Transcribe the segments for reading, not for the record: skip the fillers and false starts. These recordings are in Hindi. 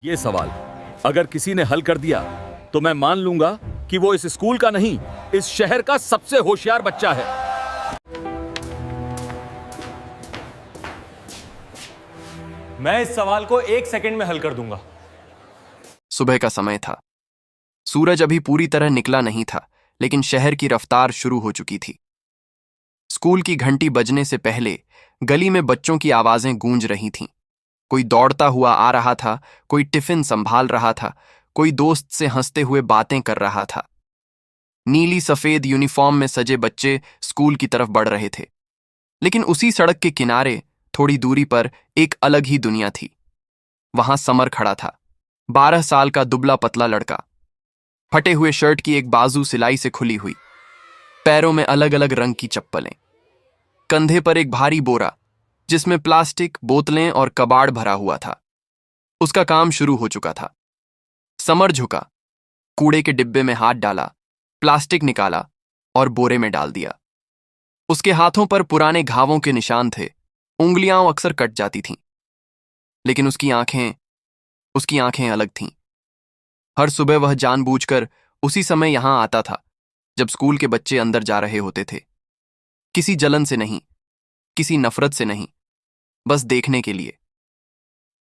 ये सवाल अगर किसी ने हल कर दिया तो मैं मान लूंगा कि वो इस स्कूल का नहीं, इस शहर का सबसे होशियार बच्चा है। मैं इस सवाल को 1 सेकंड में हल कर दूंगा। सुबह का समय था। सूरज अभी पूरी तरह निकला नहीं था, लेकिन शहर की रफ्तार शुरू हो चुकी थी। स्कूल की घंटी बजने से पहले गली में बच्चों की आवाजें गूंज रही थीं। कोई दौड़ता हुआ आ रहा था, कोई टिफिन संभाल रहा था, कोई दोस्त से हंसते हुए बातें कर रहा था। नीली सफेद यूनिफॉर्म में सजे बच्चे स्कूल की तरफ बढ़ रहे थे। लेकिन उसी सड़क के किनारे थोड़ी दूरी पर एक अलग ही दुनिया थी। वहां समर खड़ा था, 12 साल का दुबला पतला लड़का। फटे हुए शर्ट की एक बाजू सिलाई से खुली हुई, पैरों में अलग अलग रंग की चप्पलें, कंधे पर एक भारी बोरा जिसमें प्लास्टिक, बोतलें और कबाड़ भरा हुआ था। उसका काम शुरू हो चुका था। समर झुका, कूड़े के डिब्बे में हाथ डाला, प्लास्टिक निकाला और बोरे में डाल दिया। उसके हाथों पर पुराने घावों के निशान थे, उंगलियां अक्सर कट जाती थीं। लेकिन उसकी आंखें अलग थीं। हर सुबह वह जानबूझकर उसी समय यहां आता था जब स्कूल के बच्चे अंदर जा रहे होते थे। किसी जलन से नहीं, किसी नफरत से नहीं, बस देखने के लिए।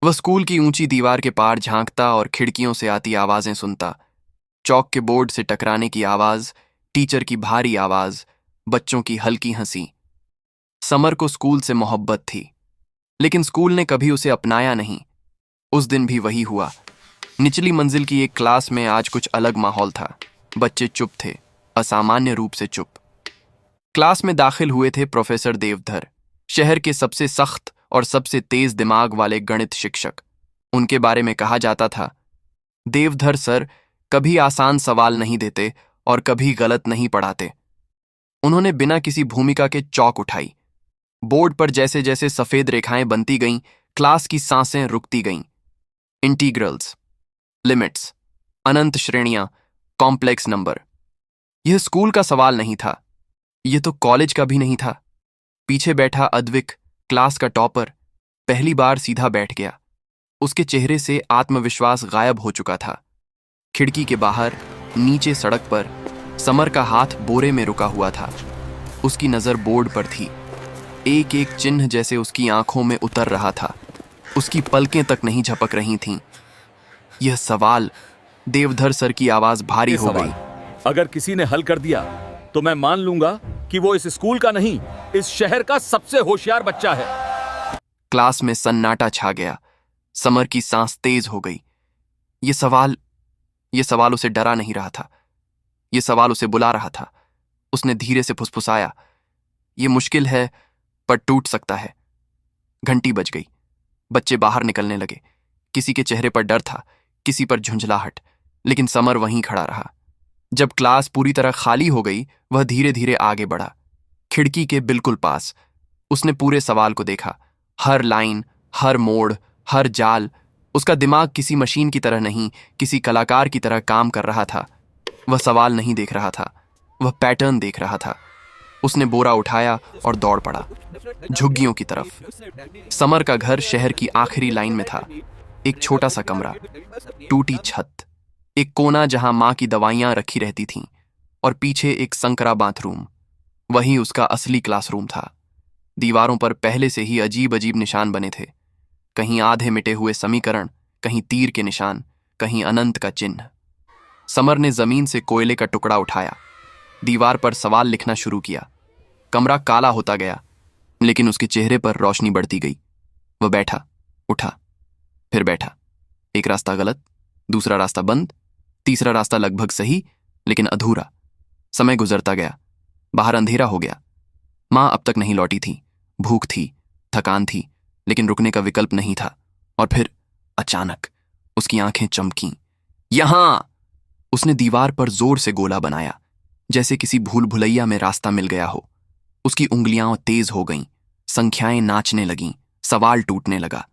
वह स्कूल की ऊंची दीवार के पार झांकता और खिड़कियों से आती आवाजें सुनता। चौक के बोर्ड से टकराने की आवाज, टीचर की भारी आवाज, बच्चों की हल्की हंसी। समर को स्कूल से मोहब्बत थी, लेकिन स्कूल ने कभी उसे अपनाया नहीं। उस दिन भी वही हुआ। निचली मंजिल की एक क्लास में आज कुछ अलग माहौल था। बच्चे चुप थे, असामान्य रूप से चुप। क्लास में दाखिल हुए थे प्रोफेसर देवधर, शहर के सबसे सख्त और सबसे तेज दिमाग वाले गणित शिक्षक। उनके बारे में कहा जाता था, देवधर सर कभी आसान सवाल नहीं देते और कभी गलत नहीं पढ़ाते। उन्होंने बिना किसी भूमिका के चौक उठाई। बोर्ड पर जैसे जैसे सफेद रेखाएं बनती गईं, क्लास की सांसें रुकती गईं। इंटीग्रल्स, लिमिट्स, अनंत श्रेणियां, कॉम्प्लेक्स नंबर। यह स्कूल का सवाल नहीं था, यह तो कॉलेज का भी नहीं था। पीछे बैठा अद्विक, क्लास का टॉपर, पहली बार सीधा बैठ गया। उसके चेहरे से आत्मविश्वास गायब हो चुका था। खिड़की के बाहर नीचे सड़क पर समर का हाथ बोरे में रुका हुआ था। उसकी नजर बोर्ड पर थी। एक एक चिन्ह जैसे उसकी आंखों में उतर रहा था। उसकी पलकें तक नहीं झपक रही थीं। यह सवाल, देवधर सर की आवाज भारी हो गई। अगर किसी ने हल कर दिया तो मैं मान लूंगा कि वो इस स्कूल का नहीं, इस शहर का सबसे होशियार बच्चा है। क्लास में सन्नाटा छा गया। समर की सांस तेज हो गई। यह सवाल उसे डरा नहीं रहा था, यह सवाल उसे बुला रहा था। उसने धीरे से फुसफुसाया, यह मुश्किल है पर टूट सकता है। घंटी बज गई। बच्चे बाहर निकलने लगे। किसी के चेहरे पर डर था, किसी पर झुंझलाहट, लेकिन समर वहीं खड़ा रहा। जब क्लास पूरी तरह खाली हो गई, वह धीरे धीरे आगे बढ़ा, खिड़की के बिल्कुल पास। उसने पूरे सवाल को देखा, हर लाइन, हर मोड़, हर जाल। उसका दिमाग किसी मशीन की तरह नहीं, किसी कलाकार की तरह काम कर रहा था। वह सवाल नहीं देख रहा था, वह पैटर्न देख रहा था। उसने बोरा उठाया और दौड़ पड़ा, झुग्गियों की तरफ। समर का घर शहर की आखिरी लाइन में था। एक छोटा सा कमरा, टूटी छत, एक कोना जहां मां की दवाइयां रखी रहती थीं, और पीछे एक संकरा बाथरूम। वही उसका असली क्लासरूम था। दीवारों पर पहले से ही अजीब अजीब निशान बने थे। कहीं आधे मिटे हुए समीकरण, कहीं तीर के निशान, कहीं अनंत का चिन्ह। समर ने जमीन से कोयले का टुकड़ा उठाया, दीवार पर सवाल लिखना शुरू किया। कमरा काला होता गया, लेकिन उसके चेहरे पर रोशनी बढ़ती गई। वह बैठा, उठा, फिर बैठा। एक रास्ता गलत, दूसरा रास्ता बंद, तीसरा रास्ता लगभग सही लेकिन अधूरा। समय गुजरता गया। बाहर अंधेरा हो गया। मां अब तक नहीं लौटी थी। भूख थी, थकान थी, लेकिन रुकने का विकल्प नहीं था। और फिर अचानक उसकी आंखें चमकीं। यहां! उसने दीवार पर जोर से गोला बनाया, जैसे किसी भूल भुलैया में रास्ता मिल गया हो। उसकी उंगलियां तेज हो गईं, संख्याएं नाचने लगीं, सवाल टूटने लगा।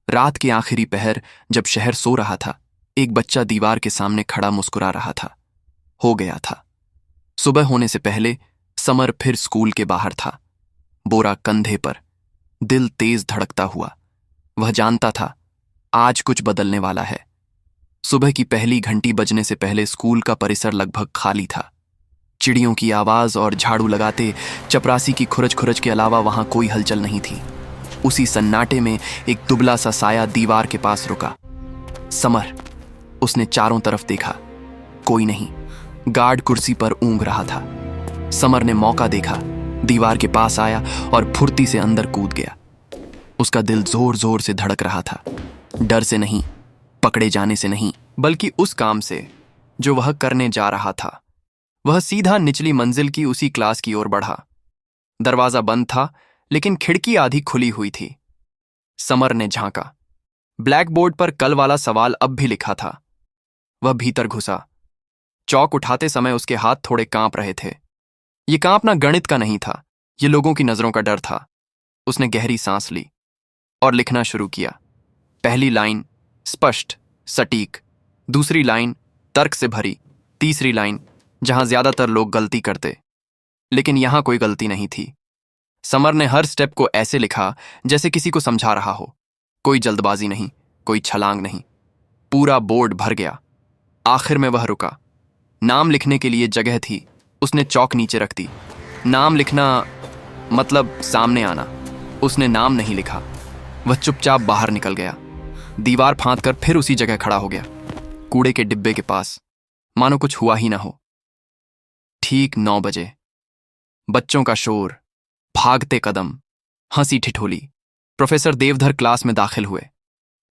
रात के आखिरी पहर, जब शहर सो रहा था, एक बच्चा दीवार के सामने खड़ा मुस्कुरा रहा था। हो गया था। सुबह होने से पहले समर फिर स्कूल के बाहर था, बोरा कंधे पर, दिल तेज धड़कता हुआ। वह जानता था आज कुछ बदलने वाला है। सुबह की पहली घंटी बजने से पहले स्कूल का परिसर लगभग खाली था। चिड़ियों की आवाज और झाड़ू लगाते चपरासी की खुरच खुरच के अलावा वहां कोई हलचल नहीं थी। उसी सन्नाटे में एक दुबला सा साया दीवार के पास रुका। समर, उसने चारों तरफ देखा, कोई नहीं। गार्ड कुर्सी पर ऊँघ रहा था। समर ने मौका देखा, दीवार के पास आया और फुर्ती से अंदर कूद गया। उसका दिल जोर जोर से धड़क रहा था, डर से नहीं, पकड़े जाने से नहीं, बल्कि उस काम से जो वह करने जा रहा था। वह सीधा निचली मंजिल की उसी क्लास की ओर बढ़ा। दरवाजा बंद था, लेकिन खिड़की आधी खुली हुई थी। समर ने झांका। ब्लैक बोर्ड पर कल वाला सवाल अब भी लिखा था। वह भीतर घुसा। चौक उठाते समय उसके हाथ थोड़े कांप रहे थे। ये कांपना गणित का नहीं था, ये लोगों की नजरों का डर था। उसने गहरी सांस ली और लिखना शुरू किया। पहली लाइन स्पष्ट, सटीक। दूसरी लाइन तर्क से भरी। तीसरी लाइन जहां ज्यादातर लोग गलती करते, लेकिन यहां कोई गलती नहीं थी। समर ने हर स्टेप को ऐसे लिखा जैसे किसी को समझा रहा हो। कोई जल्दबाजी नहीं, कोई छलांग नहीं। पूरा बोर्ड भर गया। आखिर में वह रुका। नाम लिखने के लिए जगह थी। उसने चौक नीचे रख दी। नाम लिखना मतलब सामने आना। उसने नाम नहीं लिखा। वह चुपचाप बाहर निकल गया। दीवार फांद कर फिर उसी जगह खड़ा हो गया, कूड़े के डिब्बे के पास, मानो कुछ हुआ ही ना हो। ठीक 9 बजे। बच्चों का शोर, भागते कदम, हंसी ठिठोली। प्रोफेसर देवधर क्लास में दाखिल हुए।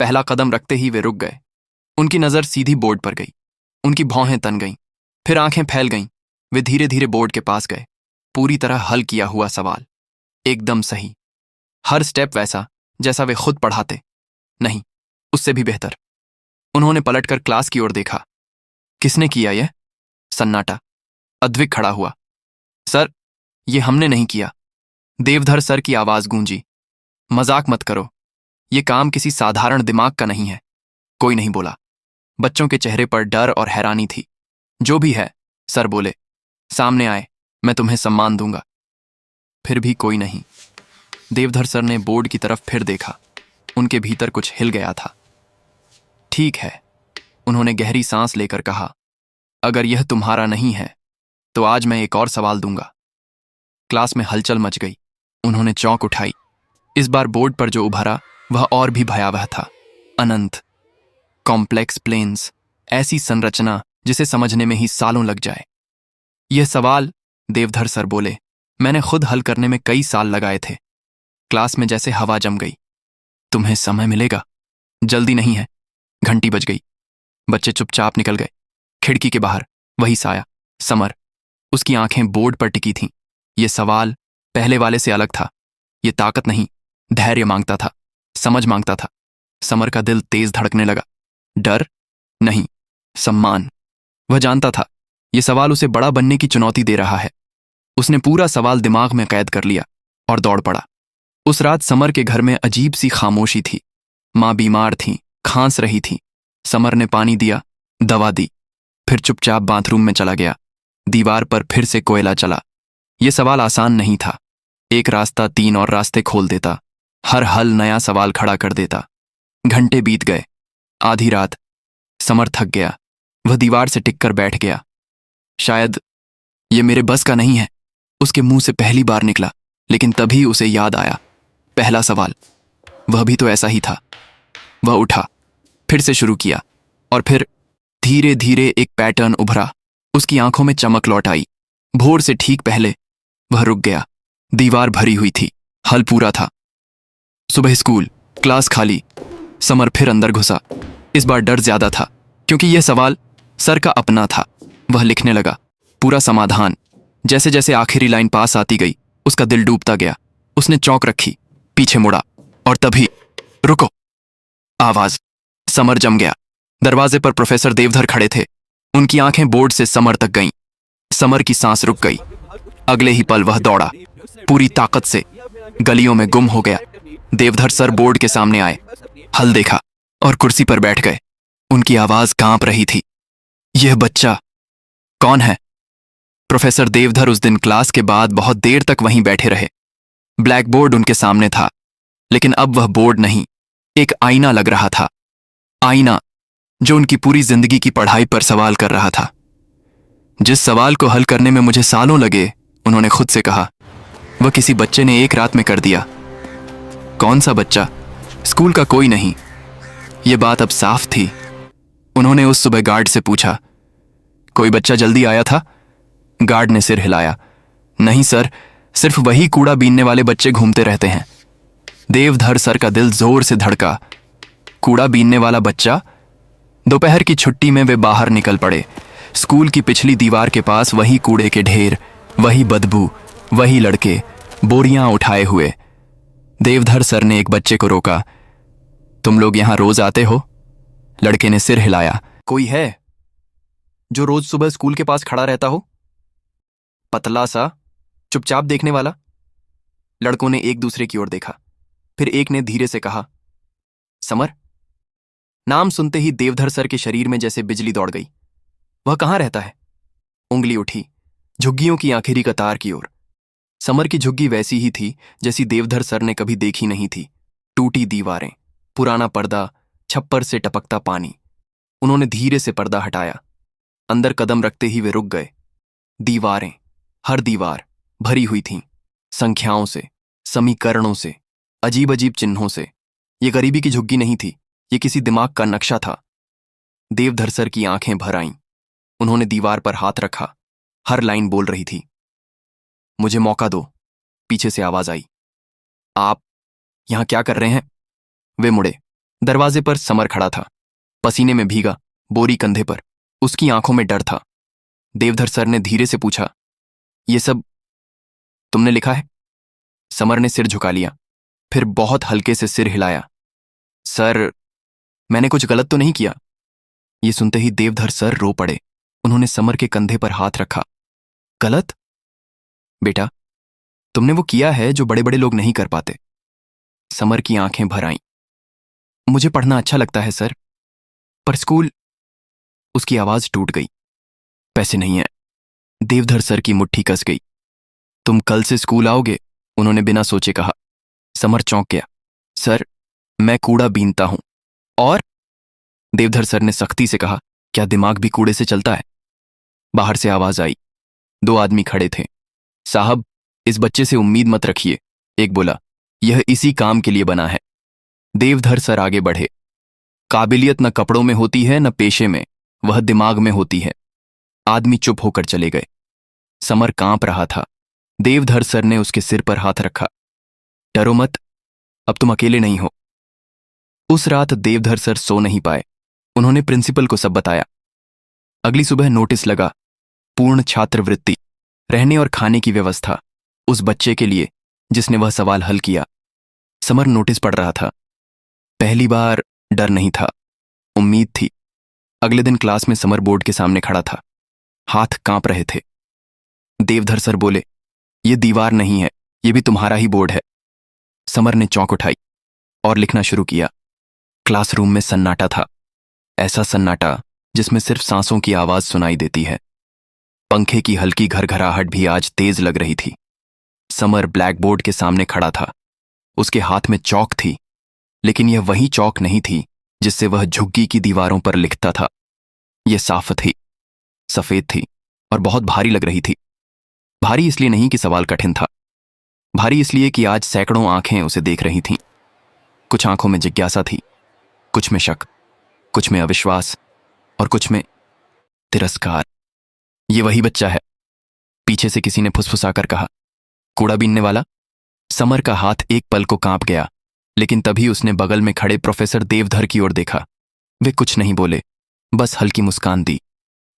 पहला कदम रखते ही वे रुक गए। उनकी नजर सीधी बोर्ड पर गई। उनकी भौहें तन गईं, फिर आंखें फैल गईं। वे धीरे धीरे बोर्ड के पास गए। पूरी तरह हल किया हुआ सवाल, एकदम सही। हर स्टेप वैसा जैसा वे खुद पढ़ाते, नहीं, उससे भी बेहतर। उन्होंने पलटकर क्लास की ओर देखा। किसने किया यह? सन्नाटा। अद्विक खड़ा हुआ। सर, ये हमने नहीं किया। देवधर सर की आवाज गूंजी। मजाक मत करो, ये काम किसी साधारण दिमाग का नहीं है। कोई नहीं बोला। बच्चों के चेहरे पर डर और हैरानी थी। जो भी है, सर बोले, सामने आए, मैं तुम्हें सम्मान दूंगा। फिर भी कोई नहीं। देवधर सर ने बोर्ड की तरफ फिर देखा। उनके भीतर कुछ हिल गया था। ठीक है, उन्होंने गहरी सांस लेकर कहा, अगर यह तुम्हारा नहीं है तो आज मैं एक और सवाल दूंगा। क्लास में हलचल मच गई। उन्होंने चौक उठाई। इस बार बोर्ड पर जो उभरा वह और भी भयावह था। अनंत, कॉम्प्लेक्स प्लेन्स, ऐसी संरचना जिसे समझने में ही सालों लग जाए। यह सवाल, देवधर सर बोले, मैंने खुद हल करने में कई साल लगाए थे। क्लास में जैसे हवा जम गई। तुम्हें समय मिलेगा, जल्दी नहीं है। घंटी बज गई। बच्चे चुपचाप निकल गए। खिड़की के बाहर वही साया, समर। उसकी आंखें बोर्ड पर टिकी थीं। यह सवाल पहले वाले से अलग था। यह ताकत नहीं, धैर्य मांगता था, समझ मांगता था। समर का दिल तेज धड़कने लगा। डर नहीं, सम्मान। वह जानता था यह सवाल उसे बड़ा बनने की चुनौती दे रहा है। उसने पूरा सवाल दिमाग में कैद कर लिया और दौड़ पड़ा। उस रात समर के घर में अजीब सी खामोशी थी। माँ बीमार थी, खांस रही थी। समर ने पानी दिया, दवा दी, फिर चुपचाप बाथरूम में चला गया। दीवार पर फिर से कोयला चला। यह सवाल आसान नहीं था। एक रास्ता 3 और रास्ते खोल देता। हर हल नया सवाल खड़ा कर देता। घंटे बीत गए। आधी रात। समर थक गया। वह दीवार से टिककर बैठ गया। शायद ये मेरे बस का नहीं है, उसके मुंह से पहली बार निकला। लेकिन तभी उसे याद आया, पहला सवाल, वह भी तो ऐसा ही था। वह उठा, फिर से शुरू किया, और फिर धीरे धीरे एक पैटर्न उभरा। उसकी आंखों में चमक लौट आई। भोर से ठीक पहले वह रुक गया। दीवार भरी हुई थी, हल पूरा था। सुबह स्कूल, क्लास खाली। समर फिर अंदर घुसा। इस बार डर ज्यादा था, क्योंकि यह सवाल सर का अपना था। वह लिखने लगा, पूरा समाधान। जैसे जैसे आखिरी लाइन पास आती गई, उसका दिल डूबता गया। उसने चौक रखी, पीछे मुड़ा, और तभी, रुको! आवाज। समर जम गया। दरवाजे पर प्रोफेसर देवधर खड़े थे। उनकी आंखें बोर्ड से समर तक गईं। समर की सांस रुक गई। अगले ही पल वह दौड़ा, पूरी ताकत से। गलियों में गुम हो गया। देवधर सर बोर्ड के सामने आए, हल देखा और कुर्सी पर बैठ गए। उनकी आवाज कांप रही थी। यह बच्चा कौन है? प्रोफेसर देवधर उस दिन क्लास के बाद बहुत देर तक वहीं बैठे रहे। ब्लैक बोर्ड उनके सामने था, लेकिन अब वह बोर्ड नहीं, एक आईना लग रहा था। आईना जो उनकी पूरी जिंदगी की पढ़ाई पर सवाल कर रहा था। जिस सवाल को हल करने में मुझे सालों लगे, उन्होंने खुद से कहा, वह किसी बच्चे ने एक रात में कर दिया। कौन सा बच्चा? स्कूल का कोई नहीं। यह बात अब साफ थी। उन्होंने उस सुबह गार्ड से पूछा, कोई बच्चा जल्दी आया था? गार्ड ने सिर हिलाया, नहीं सर, सिर्फ वही कूड़ा बीनने वाले बच्चे घूमते रहते हैं। देवधर सर का दिल जोर से धड़का। कूड़ा बीनने वाला बच्चा? दोपहर की छुट्टी में वे बाहर निकल पड़े। स्कूल की पिछली दीवार के पास वही कूड़े के ढेर, वही बदबू, वही लड़के बोरियां उठाए हुए। देवधर सर ने एक बच्चे को रोका, तुम लोग यहां रोज आते हो? लड़के ने सिर हिलाया। कोई है जो रोज सुबह स्कूल के पास खड़ा रहता हो? पतला सा, चुपचाप देखने वाला? लड़कों ने एक दूसरे की ओर देखा। फिर एक ने धीरे से कहा, समर। नाम सुनते ही देवधर सर के शरीर में जैसे बिजली दौड़ गई। वह कहाँ रहता है? उंगली उठी झुग्गियों की आखिरी कतार की ओर। समर की झुग्गी वैसी ही थी जैसी देवधर सर ने कभी देखी नहीं थी। टूटी दीवारें, पुराना पर्दा, छप्पर से टपकता पानी। उन्होंने धीरे से पर्दा हटाया। अंदर कदम रखते ही वे रुक गए। दीवारें, हर दीवार भरी हुई थीं, संख्याओं से, समीकरणों से, अजीब अजीब चिन्हों से। ये गरीबी की झुग्गी नहीं थी, ये किसी दिमाग का नक्शा था। देवधर सर की आंखें भर आईं। उन्होंने दीवार पर हाथ रखा। हर लाइन बोल रही थी। मुझे मौका दो। पीछे से आवाज आई, आप यहां क्या कर रहे हैं? वे मुड़े। दरवाजे पर समर खड़ा था, पसीने में भीगा, बोरी कंधे पर। उसकी आंखों में डर था। देवधर सर ने धीरे से पूछा, ये सब तुमने लिखा है? समर ने सिर झुका लिया, फिर बहुत हल्के से सिर हिलाया। सर, मैंने कुछ गलत तो नहीं किया? ये सुनते ही देवधर सर रो पड़े। उन्होंने समर के कंधे पर हाथ रखा। गलत? बेटा, तुमने वो किया है जो बड़े बड़े लोग नहीं कर पाते। समर की आंखें भर आईं। मुझे पढ़ना अच्छा लगता है सर, पर स्कूल। उसकी आवाज टूट गई। पैसे नहीं है। देवधर सर की मुट्ठी कस गई। तुम कल से स्कूल आओगे? उन्होंने बिना सोचे कहा। समर चौंक गया। सर, मैं कूड़ा बीनता हूं। और? देवधर सर ने सख्ती से कहा, क्या दिमाग भी कूड़े से चलता है? बाहर से आवाज आई। दो आदमी खड़े थे। साहब, इस बच्चे से उम्मीद मत रखिए, एक बोला। यह इसी काम के लिए बना है। देवधर सर आगे बढ़े। काबिलियत न कपड़ों में होती है न पेशे में, वह दिमाग में होती है। आदमी चुप होकर चले गए। समर कांप रहा था। देवधर सर ने उसके सिर पर हाथ रखा। डरो मत, अब तुम अकेले नहीं हो। उस रात देवधर सर सो नहीं पाए। उन्होंने प्रिंसिपल को सब बताया। अगली सुबह नोटिस लगा, पूर्ण छात्रवृत्ति, रहने और खाने की व्यवस्था उस बच्चे के लिए जिसने वह सवाल हल किया। समर नोटिस पढ़ रहा था। पहली बार डर नहीं था, उम्मीद थी। अगले दिन क्लास में समर बोर्ड के सामने खड़ा था। हाथ कांप रहे थे। देवधर सर बोले, ये दीवार नहीं है, ये भी तुम्हारा ही बोर्ड है। समर ने चौंक उठाई और लिखना शुरू किया। क्लासरूम में सन्नाटा था, ऐसा सन्नाटा जिसमें सिर्फ सांसों की आवाज सुनाई देती है। पंखे की हल्की घरघराहट भी आज तेज लग रही थी। समर ब्लैक बोर्ड के सामने खड़ा था। उसके हाथ में चौक थी, लेकिन यह वही चौक नहीं थी जिससे वह झुग्गी की दीवारों पर लिखता था। यह साफ थी, सफेद थी और बहुत भारी लग रही थी। भारी इसलिए नहीं कि सवाल कठिन था, भारी इसलिए कि आज सैकड़ों आंखें उसे देख रही थीं। कुछ आंखों में जिज्ञासा थी, कुछ में शक, कुछ में अविश्वास और कुछ में तिरस्कार। ये वही बच्चा है, पीछे से किसी ने फुसफुसाकर कहा। कूड़ा बीनने वाला? समर का हाथ एक पल को कांप गया, लेकिन तभी उसने बगल में खड़े प्रोफेसर देवधर की ओर देखा। वे कुछ नहीं बोले, बस हल्की मुस्कान दी।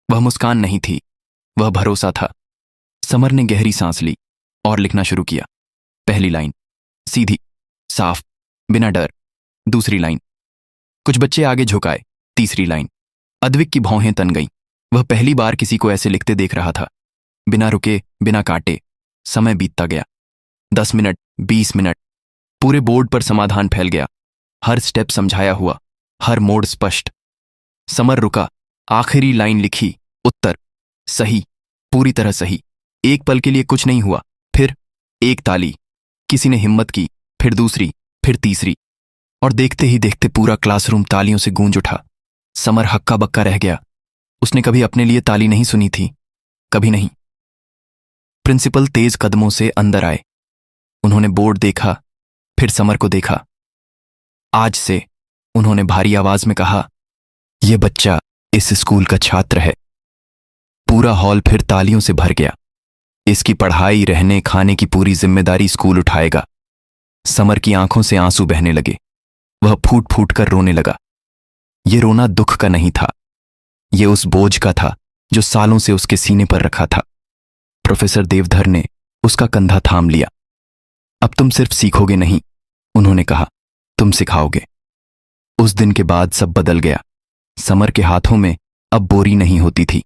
वह मुस्कान नहीं थी, वह भरोसा था। समर ने गहरी सांस ली और लिखना शुरू किया। पहली लाइन सीधी, साफ, बिना डर। दूसरी लाइन कुछ बच्चे आगे झुकाए। तीसरी लाइन अद्विक की भौहें तन गईं। वह पहली बार किसी को ऐसे लिखते देख रहा था, बिना रुके, बिना काटे। समय बीतता गया। 10 मिनट, 20 मिनट। पूरे बोर्ड पर समाधान फैल गया, हर स्टेप समझाया हुआ, हर मोड़ स्पष्ट। समर रुका, आखिरी लाइन लिखी, उत्तर सही, पूरी तरह सही। एक पल के लिए कुछ नहीं हुआ, फिर एक ताली। किसी ने हिम्मत की, फिर दूसरी, फिर तीसरी, और देखते ही देखते पूरा क्लासरूम तालियों से गूंज उठा। समर हक्का बक्का रह गया। उसने कभी अपने लिए ताली नहीं सुनी थी, कभी नहीं। प्रिंसिपल तेज कदमों से अंदर आए। उन्होंने बोर्ड देखा, फिर समर को देखा। आज से, उन्होंने भारी आवाज में कहा, यह बच्चा इस स्कूल का छात्र है। पूरा हॉल फिर तालियों से भर गया। इसकी पढ़ाई, रहने, खाने की पूरी जिम्मेदारी स्कूल उठाएगा। समर की आंखों से आंसू बहने लगे। वह फूट फूट कर रोने लगा। यह रोना दुख का नहीं था, यह उस बोझ का था जो सालों से उसके सीने पर रखा था। प्रोफेसर देवधर ने उसका कंधा थाम लिया। अब तुम सिर्फ सीखोगे नहीं, उन्होंने कहा, तुम सिखाओगे। उस दिन के बाद सब बदल गया। समर के हाथों में अब बोरी नहीं होती थी,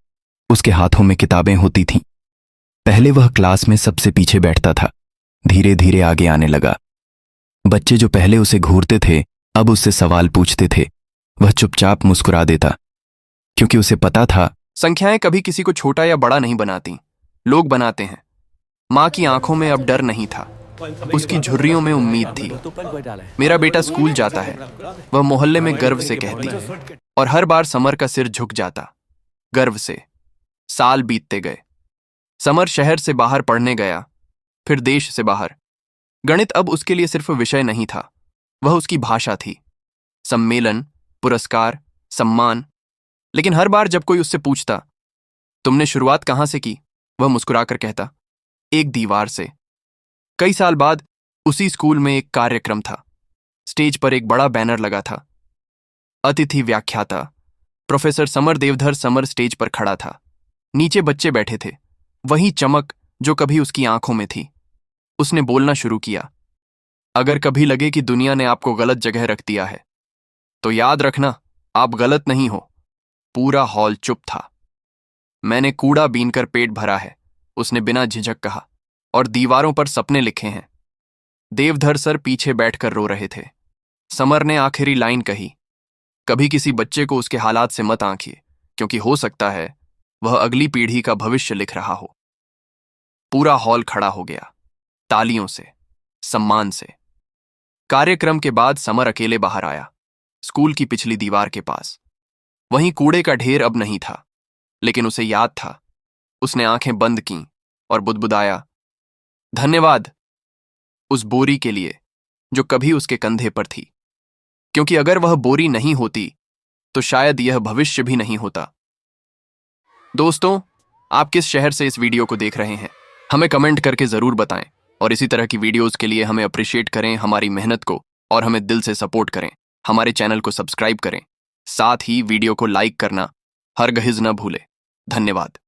उसके हाथों में किताबें होती थीं। पहले वह क्लास में सबसे पीछे बैठता था, धीरे धीरे आगे आने लगा। बच्चे जो पहले उसे घूरते थे अब उससे सवाल पूछते थे। वह चुपचाप मुस्कुरा देता, क्योंकि उसे पता था संख्याएं कभी किसी को छोटा या बड़ा नहीं बनाती, लोग बनाते हैं। मां की आंखों में अब डर नहीं था, उसकी झुर्रियों में उम्मीद थी। मेरा बेटा स्कूल जाता है, वह मोहल्ले में गर्व से कहती, और हर बार समर का सिर झुक जाता, गर्व से। साल बीतते गए। समर शहर से बाहर पढ़ने गया, फिर देश से बाहर। गणित अब उसके लिए सिर्फ विषय नहीं था, वह उसकी भाषा थी। सम्मेलन, पुरस्कार, सम्मान। लेकिन हर बार जब कोई उससे पूछता, तुमने शुरुआत कहां से की, वह मुस्कुराकर कहता, एक दीवार से। कई साल बाद उसी स्कूल में एक कार्यक्रम था। स्टेज पर एक बड़ा बैनर लगा था, अतिथि व्याख्याता प्रोफेसर समर देवधर। समर स्टेज पर खड़ा था, नीचे बच्चे बैठे थे, वही चमक जो कभी उसकी आंखों में थी। उसने बोलना शुरू किया, अगर कभी लगे कि दुनिया ने आपको गलत जगह रख दिया है तो याद रखना, आप गलत नहीं हो। पूरा हॉल चुप था। मैंने कूड़ा बीनकर पेट भरा है, उसने बिना झिझक कहा, और दीवारों पर सपने लिखे हैं। देवधर सर पीछे बैठकर रो रहे थे। समर ने आखिरी लाइन कही, कभी किसी बच्चे को उसके हालात से मत आंकिए, क्योंकि हो सकता है वह अगली पीढ़ी का भविष्य लिख रहा हो। पूरा हॉल खड़ा हो गया, तालियों से, सम्मान से। कार्यक्रम के बाद समर अकेले बाहर आया, स्कूल की पिछली दीवार के पास। वहीं कूड़े का ढेर अब नहीं था, लेकिन उसे याद था। उसने आंखें बंद कीं और बुदबुदाया, धन्यवाद उस बोरी के लिए जो कभी उसके कंधे पर थी, क्योंकि अगर वह बोरी नहीं होती तो शायद यह भविष्य भी नहीं होता। दोस्तों, आप किस शहर से इस वीडियो को देख रहे हैं, हमें कमेंट करके जरूर बताएं, और इसी तरह की वीडियोस के लिए हमें अप्रिशिएट करें हमारी मेहनत को, और हमें दिल से सपोर्ट करें। हमारे चैनल को सब्सक्राइब करें, साथ ही वीडियो को लाइक करना हरगिज़ न भूलें। धन्यवाद।